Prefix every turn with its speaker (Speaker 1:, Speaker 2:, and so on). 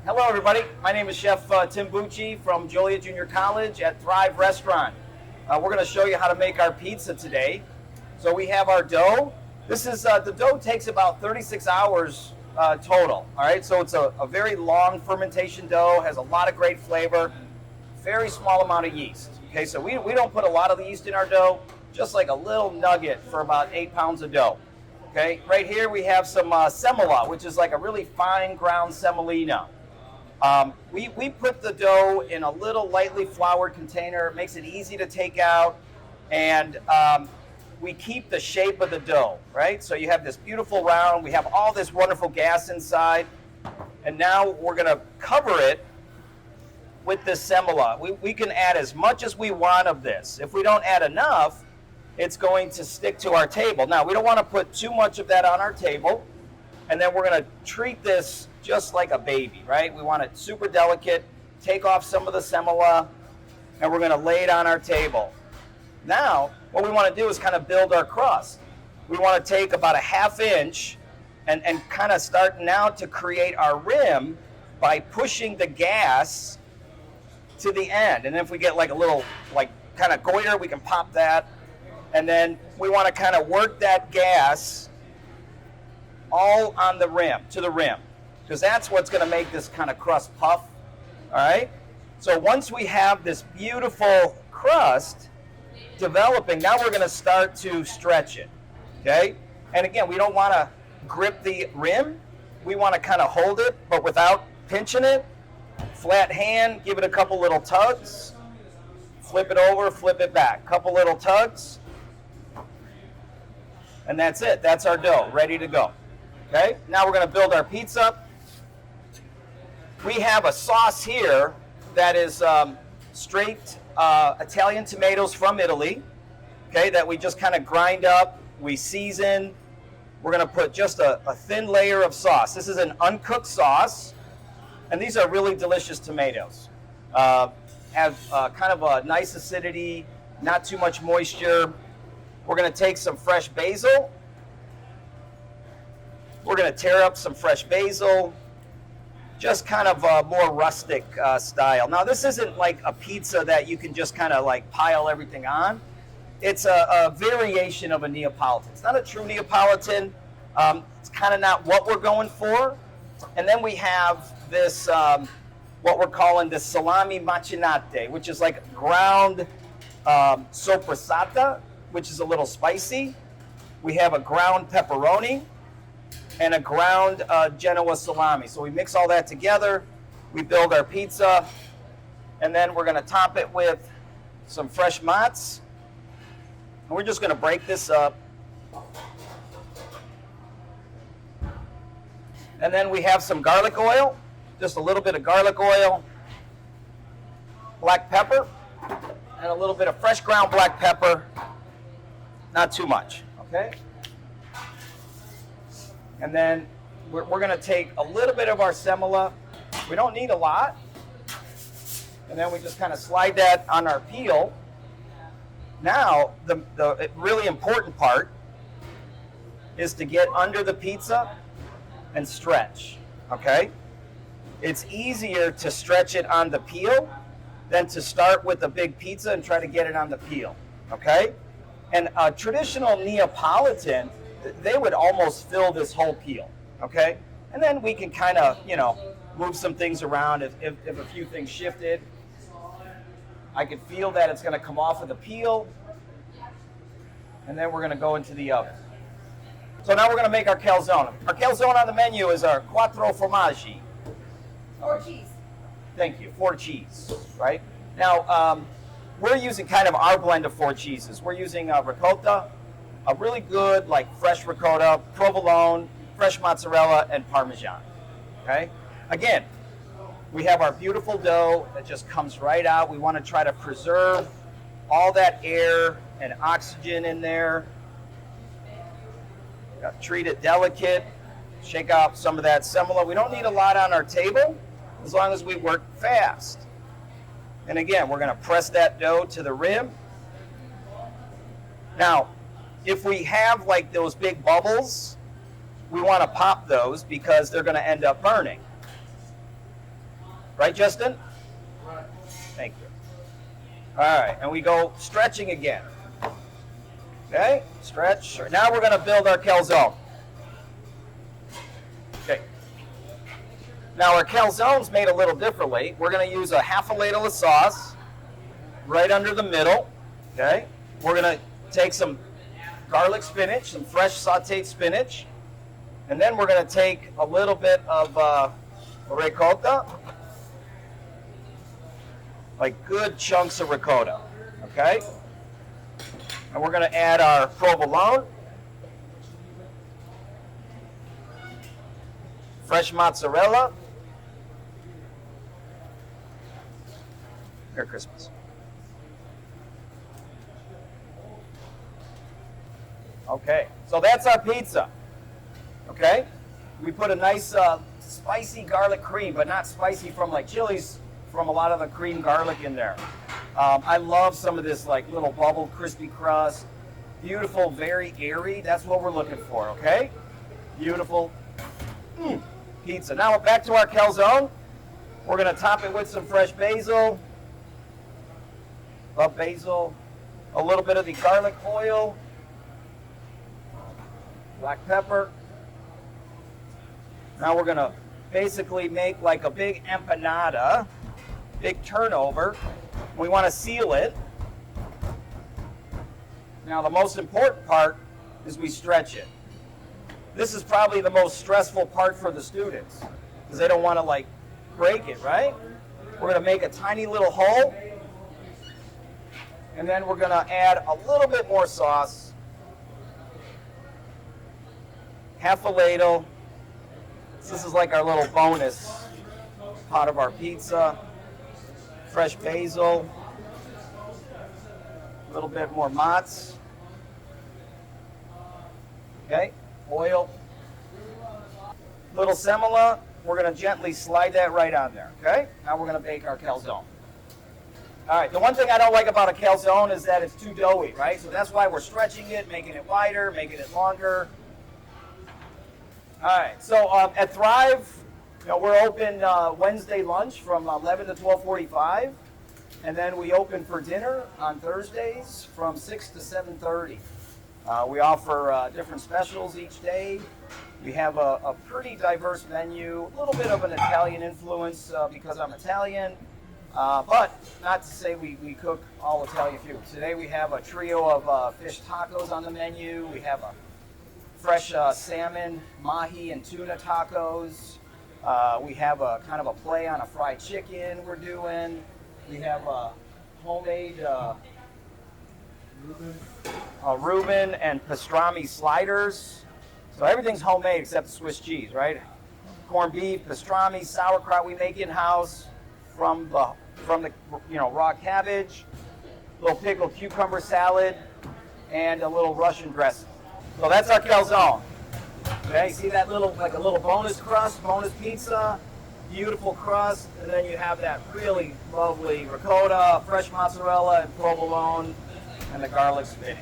Speaker 1: Hello, everybody. My name is Chef Tim Bucci from Joliet Junior College at Thrive Restaurant. We're going to show you how to make our pizza today. So we have our dough. This is the dough takes about 36 hours total. All right, so it's a very long fermentation dough, has a lot of great flavor, very small amount of yeast. Okay, so we don't put a lot of the yeast in our dough, just like a little nugget for about 8 pounds of dough. Okay, right here we have some semola, which is like a really fine ground semolina. We put the dough in a little lightly floured container. It makes it easy to take out, and we keep the shape of the dough, right? So you have this beautiful round. We have all this wonderful gas inside, and now we're going to cover it with this semola. We can add as much as we want of this. If we don't add enough, it's going to stick to our table. Now, we don't want to put too much of that on our table, and then we're going to treat this just like a baby, right? We want it super delicate. Take off some of the semola, and we're going to lay it on our table. Now, what we want to do is kind of build our crust. We want to take about a ½ inch and kind of start now to create our rim by pushing the gas to the end. And if we get like a little kind of goiter, we can pop that. And then we want to kind of work that gas all on the rim, to the rim, because that's what's going to make this kind of crust puff. All right? So once we have this beautiful crust developing, now we're going to start to stretch it. Okay? And again, we don't want to grip the rim. We want to kind of hold it, but without pinching it. Flat hand, give it a couple little tugs. Flip it over, flip it back. Couple little tugs. And that's it. That's our dough, ready to go. Okay? Now we're going to build our pizza. We have a sauce here that is straight Italian tomatoes from Italy, okay, that we just kind of grind up, we season. We're going to put just a thin layer of sauce. This is an uncooked sauce, and these are really delicious tomatoes. Have kind of a nice acidity, not too much moisture. We're going to take some fresh basil. We're going to tear up some fresh basil, just kind of a more rustic style. Now, this isn't like a pizza that you can just kind of like pile everything on. It's a variation of a Neapolitan. It's not a true Neapolitan. It's kind of not what we're going for. And then we have this, what we're calling the salami macinate, which is like ground soppressata, which is a little spicy. We have a ground pepperoni and a ground Genoa salami. So we mix all that together, we build our pizza, and then we're gonna top it with some fresh mozz. And we're just gonna break this up. And then we have some garlic oil, just a little bit of garlic oil, black pepper, and a little bit of fresh ground black pepper, not too much, okay? And then we're going to take a little bit of our semola. We don't need a lot. And then we just kind of slide that on our peel. Now, the really important part is to get under the pizza and stretch, okay? It's easier to stretch it on the peel than to start with a big pizza and try to get it on the peel, okay? And a traditional Neapolitan, they would almost fill this whole peel, okay? And then we can kind of, move some things around if a few things shifted. I could feel that it's going to come off of the peel. And then we're going to go into the oven. So now we're going to make our calzone. Our calzone on the menu is our quattro formaggi.
Speaker 2: 4 cheese.
Speaker 1: Thank you, 4 cheese, right? Now, we're using kind of our blend of 4 cheeses. We're using ricotta, a really good, like fresh ricotta, provolone, fresh mozzarella, and Parmesan, okay? Again, we have our beautiful dough that just comes right out. We want to try to preserve all that air and oxygen in there. Treat it delicate, shake out some of that semola. We don't need a lot on our table as long as we work fast. And again, we're going to press that dough to the rim. Now, if we have like those big bubbles, we want to pop those because they're going to end up burning. Right, Justin? Right. Thank you. All right, and we go stretching again. Okay, stretch. Now we're going to build our calzone. Okay. Now our calzone's made a little differently. We're going to use a half a ladle of sauce right under the middle. Okay. We're going to take some garlic spinach, some fresh sauteed spinach, and then we're going to take a little bit of ricotta, like good chunks of ricotta. Okay. And we're going to add our provolone, fresh mozzarella. Merry Christmas. Okay, so that's our pizza. Okay, we put a nice spicy garlic cream, but not spicy from like Chili's, from a lot of the cream garlic in there. I love some of this like little bubble crispy crust. Beautiful, very airy. That's what we're looking for, okay? Beautiful pizza. Now back to our calzone. We're gonna top it with some fresh basil. Love basil. A little bit of the garlic oil. Black pepper. Now we're gonna basically make like a big empanada, big turnover. We want to seal it. Now the most important part is we stretch it. This is probably the most stressful part for the students because they don't want to like break it, right? We're going to make a tiny little hole, and then we're going to add a little bit more sauce. Half a ladle. This is like our little bonus part of our pizza. Fresh basil. A little bit more mozz. Okay, oil. Little semola. We're going to gently slide that right on there. Okay, now we're going to bake our calzone. All right, the one thing I don't like about a calzone is that it's too doughy, right? So that's why we're stretching it, making it wider, making it longer. All right, so at Thrive, we're open Wednesday lunch from 11 to 12:45, and then we open for dinner on Thursdays from 6 to 7:30. We offer different specials each day. We have a pretty diverse menu, a little bit of an Italian influence because I'm Italian, but not to say we cook all Italian food. Today we have a trio of fish tacos on the menu. We have a fresh salmon, mahi, and tuna tacos. We have a kind of a play on a fried chicken we're doing. We have homemade Reuben and pastrami sliders. So everything's homemade except the Swiss cheese, right? Corned beef, pastrami, sauerkraut we make in-house from the raw cabbage, little pickled cucumber salad, and a little Russian dressing. So that's our calzone. Okay, you see that little, like a little bonus crust, bonus pizza, beautiful crust, and then you have that really lovely ricotta, fresh mozzarella, and provolone, and the garlic spinach.